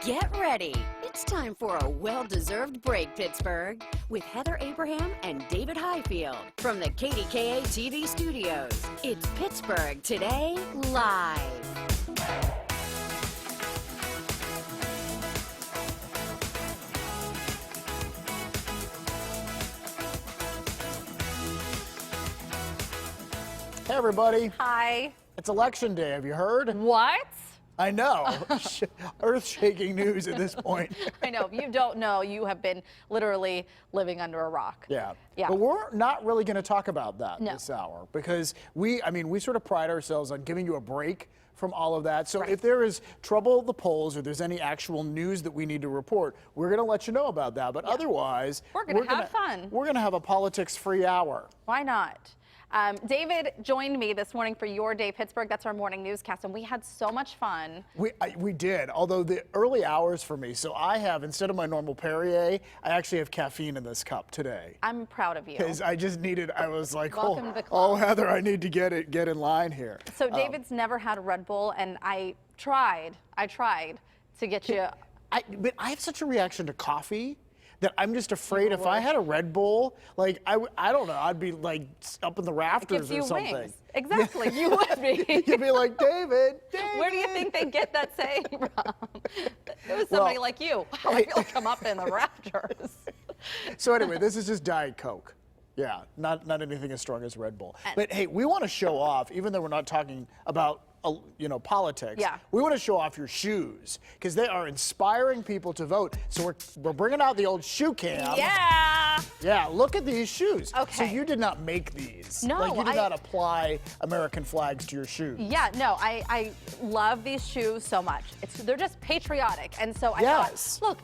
Get ready. It's time for a well-deserved break, Pittsburgh, with Heather Abraham and David Highfield from the KDKA TV studios. It's Pittsburgh Today Live. Hey, everybody. Hi. It's election day. Have you heard? What? I know. Earth-shaking news at this point. I know. If you don't know, you have been literally living under a rock. Yeah. Yeah. But we're not really going to talk about that No. this hour because we sort of pride ourselves on giving you a break from all of that. So Right. if there is trouble at the polls or there's any actual news that we need to report, we're going to let you know about that. But otherwise, We're gonna have fun. We're going to have a politics-free hour. Why not? David joined me this morning for Your Day Pittsburgh. That's our morning newscast, and we had so much fun. We did, although the early hours for me, so I have, instead of my normal Perrier, I actually have caffeine in this cup today. I'm proud of you. Because I just needed, I was like, Welcome to the club. oh, Heather, I need to get in line here. So David's never had a Red Bull, and I tried to get you. But I have such a reaction to coffee that I'm just afraid if I had a Red Bull, like, I don't know, I'd be like up in the rafters or something. Wings. Exactly, you would be. You'd be like, David. Where do you think they get that saying from? It was somebody like you. I feel like I'm up in the rafters. So anyway, this is just Diet Coke. Yeah, not anything as strong as Red Bull. But hey, we want to show off, even though we're not talking about politics. Yeah. We want to show off your shoes because they are inspiring people to vote. So we're bringing out the old shoe cam. Yeah. Yeah, look at these shoes. Okay. So you did not make these. No, Like you did not apply American flags to your shoes. Yeah, no, I love these shoes so much. They're just patriotic. And so I thought, look,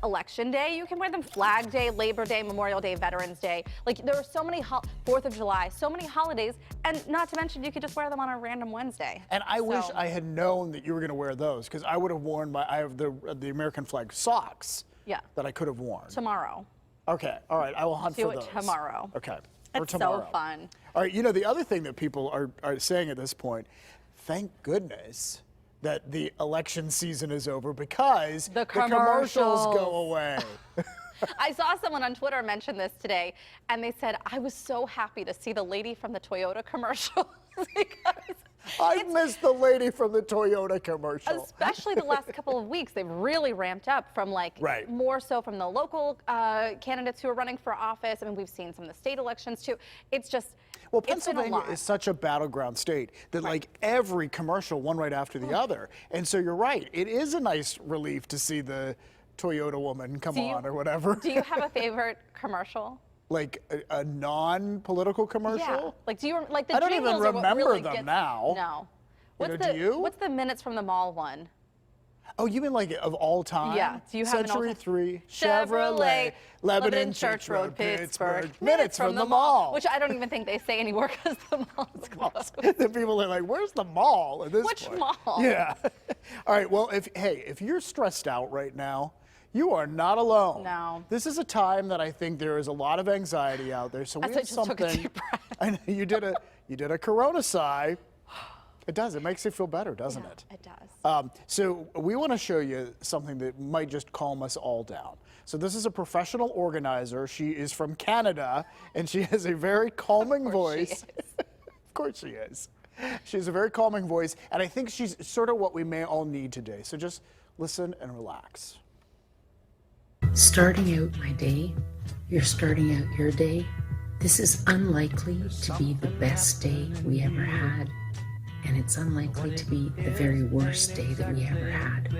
Election Day, you can wear them. Flag Day, Labor Day, Memorial Day, Veterans Day. Like there are so many, 4th of July, so many holidays. And not to mention, you could just wear them on a random Wednesday. And I wish I had known that you were going to wear those because I would have worn I have the American flag socks that I could have worn. Tomorrow. Okay, all right, I will hunt for those. Do it tomorrow. Okay, It's tomorrow. so fun. All right, the other thing that people are saying at this point, thank goodness that the election season is over because the commercials go away. I saw someone on Twitter mention this today, and they said, I was so happy to see the lady from the Toyota commercial. Because I missed the lady from the Toyota commercial. Especially the last couple of weeks. They've really ramped up from more so from the local candidates who are running for office. I mean, we've seen some of the state elections too. It's just, well, Pennsylvania is such a battleground state that like every commercial, one right after the other. And so you're right. It is a nice relief to see the Toyota woman come on or whatever. Do you have a favorite commercial? Like a non-political commercial? Yeah. Like, do you like the I don't even jingles are what remember really them gets, now. No. Do you? What's the minutes from the mall one? Oh, you mean like of all time? Yeah. Do you have Century an 3 Chevrolet, Lebanon Church Road, Pittsburgh. Minutes from the mall. Which I don't even think they say anymore because the mall's closed. The people are like, where's the mall at this Which point? mall? Yeah. All right. Well, if you're stressed out right now, you are not alone. No. This is a time that I think there is a lot of anxiety out there. So we have something. Took a deep breath. I know you did a Corona sigh. It does. It makes you feel better, doesn't it? It does. So we want to show you something that might just calm us all down. So this is a professional organizer. She is from Canada, and she has a very calming voice. Of course she is. She has a very calming voice, and I think she's sort of what we may all need today. So just listen and relax. Starting out my day, you're starting out your day. This is unlikely to be the best day we ever had, and it's unlikely to be the very worst day that we ever had.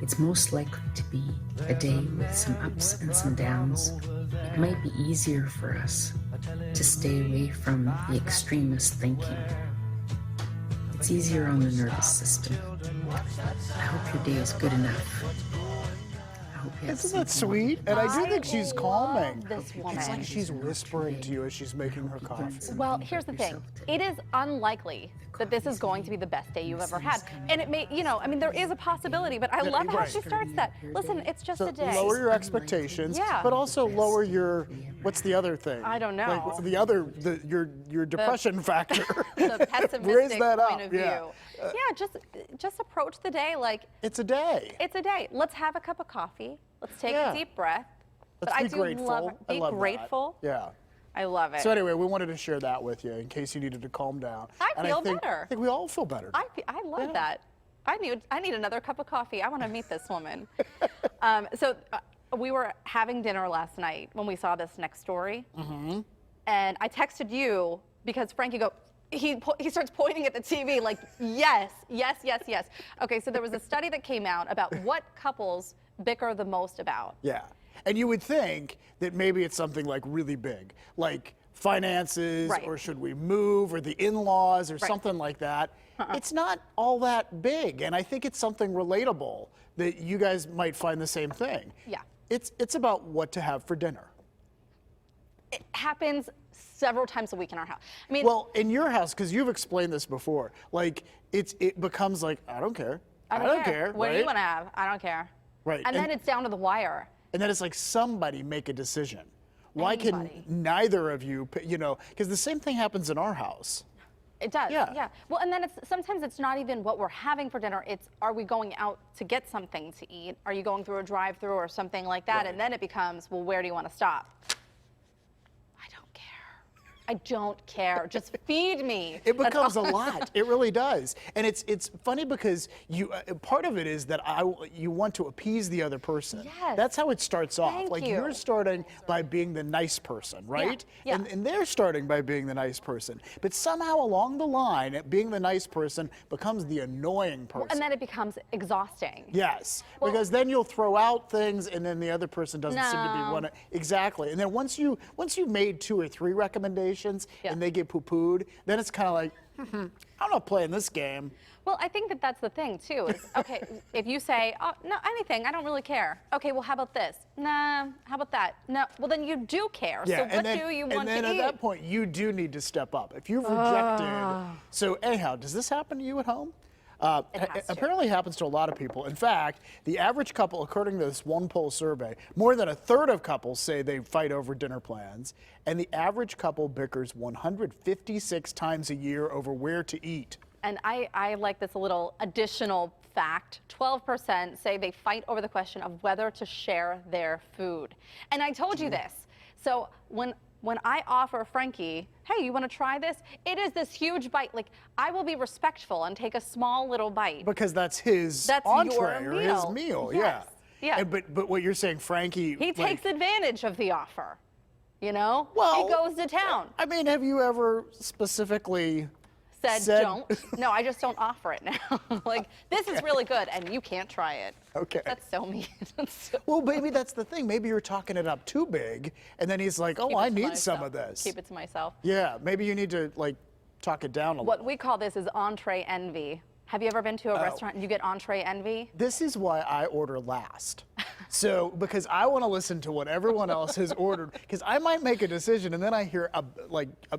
It's most likely to be a day with some ups and some downs. It might be easier for us to stay away from the extremist thinking. It's easier on the nervous system. I hope your day is good enough. I hope you have Isn't that something sweet? And I do I think she's love calming. this woman. It's like she's whispering to you as she's making her coffee. Well, here's the thing. It is unlikely that this is going to be the best day you've ever had. And it may, I mean, there is a possibility, but I love how she starts that. Listen, it's just So a day. lower your expectations, Yeah. but also lower your, what's the other thing? I don't know. Like the other, your depression factor. The pessimistic Raise that point up, of view. yeah. Just approach the day like It's a day. it's a day. Let's have a cup of coffee. Let's take Yeah. a deep breath. Let's but be I do grateful. love I be love that. grateful. Yeah. I love it. So anyway, we wanted to share that with you in case you needed to calm down. I And feel think, better. I think we all feel better. I love that. I need another cup of coffee. I want to meet this woman. We were having dinner last night when we saw this next story. Mm-hmm. And I texted you because Frankie he starts pointing at the TV like, yes, yes, yes, yes. Okay, so there was a study that came out about what couples bicker the most about. Yeah. And you would think that maybe it's something like really big, like finances, Right. or should we move, or the in-laws, or something like that. It's not all that big, and I think it's something relatable that you guys might find the same thing. Yeah. It's about what to have for dinner. It happens several times a week in our house. I mean, Well, in your house, because you've explained this before, like it becomes like, I don't care. I don't care. What do you right? want to have? I don't care. Right. And then it's down to the wire. And then it's like somebody make a decision. Why Anybody. can neither of you, because the same thing happens in our house. It does. Yeah. Well, and then sometimes it's not even what we're having for dinner. It's, are we going out to get something to eat? Are you going through a drive-through or something like that? Right. And then it becomes, well, where do you want to stop? I don't care. I don't care. Just feed me. It That's becomes a all. lot. It really does. And it's funny because you part of it is that you want to appease the other person. Yes. That's how it starts off. Thank like you. you're starting by being the nice person, right? Yeah. And they're starting by being the nice person. But somehow along the line, being the nice person becomes the annoying person. And then it becomes exhausting. Yes, Well- because then you'll throw out things, and then the other person doesn't seem to be No. one. Exactly, and then once you've made 2 or 3 recommendations, Yeah. and they get poo-pooed, then it's kind of like, I'm not playing this game. Well, I think that that's the thing too. Is okay if you say, oh no, anything, I don't really care. Okay, well, how about this? Nah, how about that? No, well then you do care. Yeah, so and what then, do you want and then to at eat? that point, you do need to step up. If you've rejected, so anyhow, does this happen to you at home? It has to. Apparently happens to a lot of people. In fact, the average couple, according to this one poll survey, more than a third of couples say they fight over dinner plans, and the average couple bickers 156 times a year over where to eat. And I like this little additional fact. 12% say they fight over the question of whether to share their food. And I told you this. So when I offer Frankie, hey, you want to try this? It is this huge bite. Like, I will be respectful and take a small little bite. Because that's his That's entree your or his meal. meal, Yes. Yeah. And, but what you're saying, Frankie, He takes advantage of the offer. You know? Well, he goes to town. I mean, have you ever specifically Said don't. No, I just don't offer it now. Like, this is really good, and you can't try it. Okay. That's so mean. That's so Well, maybe that's the thing. Maybe you're talking it up too big, and then he's like, "Oh, Keep it I to need some myself. of this." Keep it to myself. Yeah, maybe you need to like talk it down a little. What we call this is entree envy. Have you ever been to a Oh. restaurant and you get entree envy? This is why I order last. So, because I want to listen to what everyone else has ordered, because I might make a decision and then I hear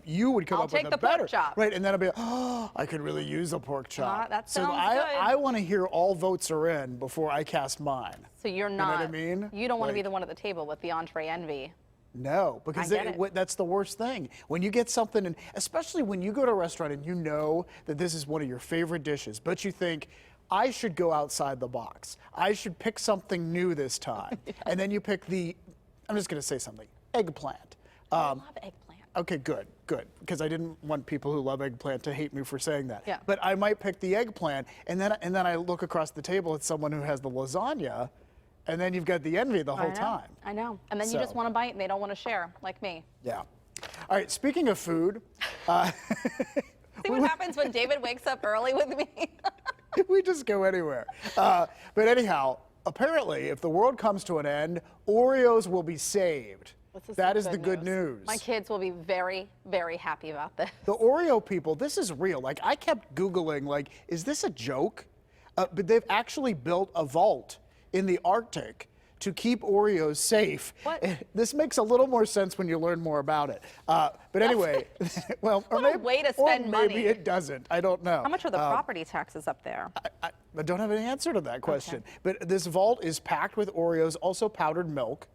you would come I'll up with take a the pork better, chop. right? And then I'll be like, oh, I could really use a pork chop. that so sounds good. I want to hear all votes are in before I cast mine. So you're know not. what I mean? You don't want to be Like- the one at the table with the entree envy. No, because I get it. that's the worst thing. When you get something, and especially when you go to a restaurant and you know that this is one of your favorite dishes, but you think, I should go outside the box. I should pick something new this time. And then you pick I'm just going to say something, eggplant. I love eggplant. Okay, good, because I didn't want people who love eggplant to hate me for saying that. Yeah. But I might pick the eggplant, and then I look across the table at someone who has the lasagna, and then you've got the envy the whole time. I know. And then you So- just want to bite and they don't want to share, like me. Yeah. All right, speaking of food, See what happens when David wakes up early with me? we just go anywhere. But anyhow, apparently, if the world comes to an end, Oreos will be saved. That is the good news. My kids will be very, very happy about this. The Oreo people, this is real. Like, I kept Googling, like, is this a joke? But they've actually built a vault in the Arctic to keep Oreos safe. What? This makes a little more sense when you learn more about it. But anyway, well, or What a way to spend maybe money. it doesn't. I don't know. How much are the property taxes up there? I don't have an answer to that question. But this vault is packed with Oreos, also powdered milk.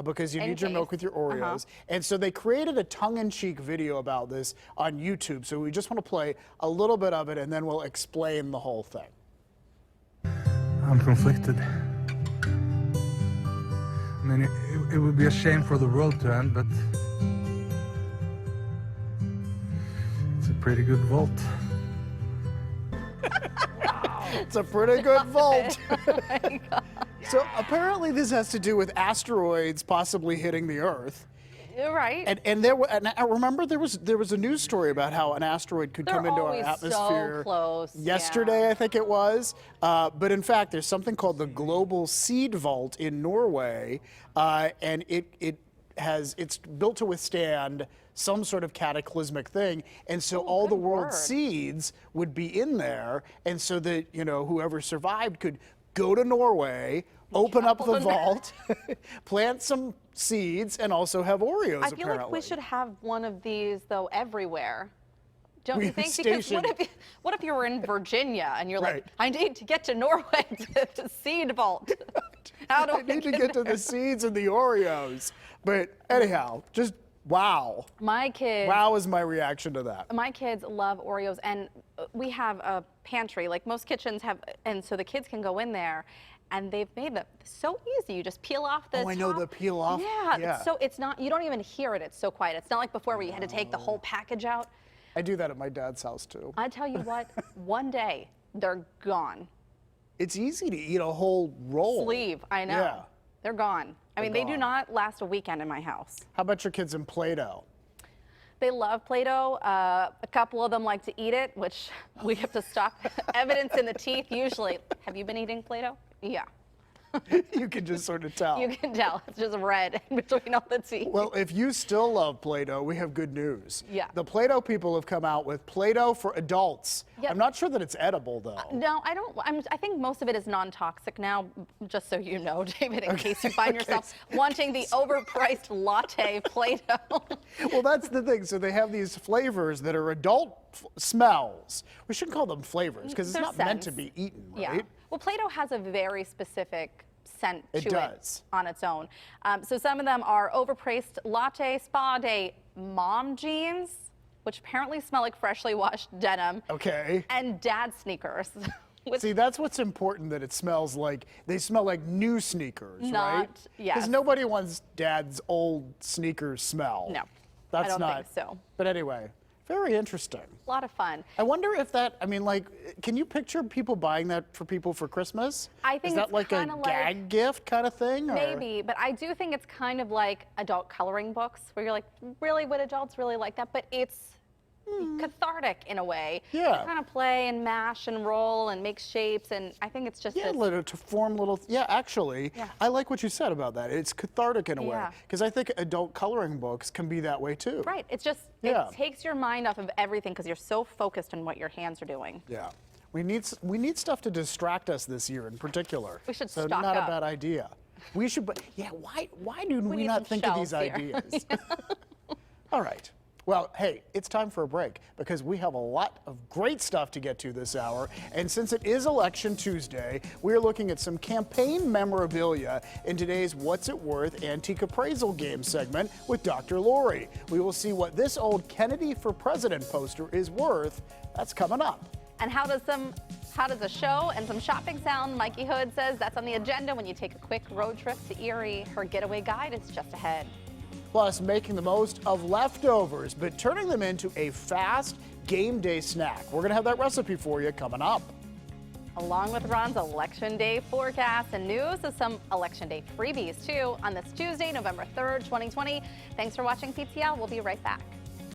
Because you In need your milk case. with your Oreos. And so they created a tongue-in-cheek video about this on YouTube. So we just want to play a little bit of it, and then we'll explain the whole thing. I'm conflicted. I mean, it would be a shame for the world to end, but it's a pretty good vault. It's a pretty good vault. Oh my God. So apparently this has to do with asteroids possibly hitting the Earth. You're right. And I remember there was a news story about how an asteroid could come into our always atmosphere so close. yesterday, Yeah. I think it was. But in fact, there's something called the Global Seed Vault in Norway, and it's built to withstand some sort of cataclysmic thing, and so all the good world's word. seeds would be in there, and so that whoever survived could go to Norway, open up the vault, plant some seeds, and also have Oreos. I feel apparently. like we should have one of these though everywhere. Don't We you think? station- Because what if you were in Virginia and you're Right. like, I need to get to Norway to seed vault. How do I need to get to the seeds and the Oreos. But anyhow, just wow. My kids. Wow is my reaction to that. My kids love Oreos, and we have a pantry, like most kitchens have, and so the kids can go in there, and they've made them so easy. You just peel off the Oh, I know, top. the peel off. Yeah, Yeah. so it's not, you don't even hear it. It's so quiet. It's not like before where you had to take the whole package out. I do that at my dad's house too. I tell you what, one day they're gone. It's easy to eat a whole roll. Sleeve, I know. Yeah. They're gone. I mean, they do gone. not last a weekend in my house. How about your kids in Play-Doh? They love Play-Doh. A couple of them like to eat it, which we have to stop. Evidence in the teeth, usually. Have you been eating Play-Doh? Yeah. You can just sort of tell. You can tell. It's just red in between all the teeth. Well, if you still love Play-Doh, we have good news. Yeah. The Play-Doh people have come out with Play-Doh for adults. Yep. I'm not sure that it's edible, though. No, I don't. I think most of it is non-toxic now, just so you know, David, in case you find yourself wanting the overpriced latte Play-Doh. Well, that's the thing. So they have these flavors that are adult smells. We shouldn't call them flavors because it's They're not meant to scents. be eaten, right? Yeah. Well, Play-Doh has a very specific scent It to does. it on its own. So some of them are overpriced latte, spa day, mom jeans, which apparently smell like freshly washed denim, Okay. and dad sneakers. Which See, that's what's important, that it smells like, they smell like new sneakers, right? Not- yes. Because nobody wants dad's old sneakers smell. No, That's I don't not. think so. But anyway, very interesting. A lot of fun. I wonder if that, I mean, like, can you picture people buying that for people for Christmas? I think Is that it's like a kinda like- gag gift kind of thing? or- Maybe, but I do think it's kind of like adult coloring books where you're like, really, would adults really like that? But it's cathartic in a way. Yeah. You kind of play and mash and roll and make shapes, and I think it's just Yeah, this. to form little, yeah, actually, Yeah. I like what you said about that. It's cathartic in a way. Yeah. Because I think adult coloring books can be that way too. Right, it's just, Yeah. it takes your mind off of everything because you're so focused on what your hands are doing. Yeah. We need stuff to distract us this year in particular. We should so stock not up. a bad idea. We should, but yeah, why do we need not some think of these shelves here. ideas? All right. Well, hey, it's time for a break because we have a lot of great stuff to get to this hour. And since it is Election Tuesday, we're looking at some campaign memorabilia in today's What's It Worth Antique Appraisal Game segment with Dr. Lori. We will see what this old Kennedy for President poster is worth. That's coming up. And how does a show and some shopping sound? Mikey Hood says that's on the agenda when you take a quick road trip to Erie. Her getaway guide is just ahead. Plus, making the most of leftovers, but turning them into a fast game day snack. We're going to have that recipe for you coming up. Along with Ron's Election Day forecast and news of some Election Day freebies, too, on this Tuesday, November 3rd, 2020. Thanks for watching PTL. We'll be right back.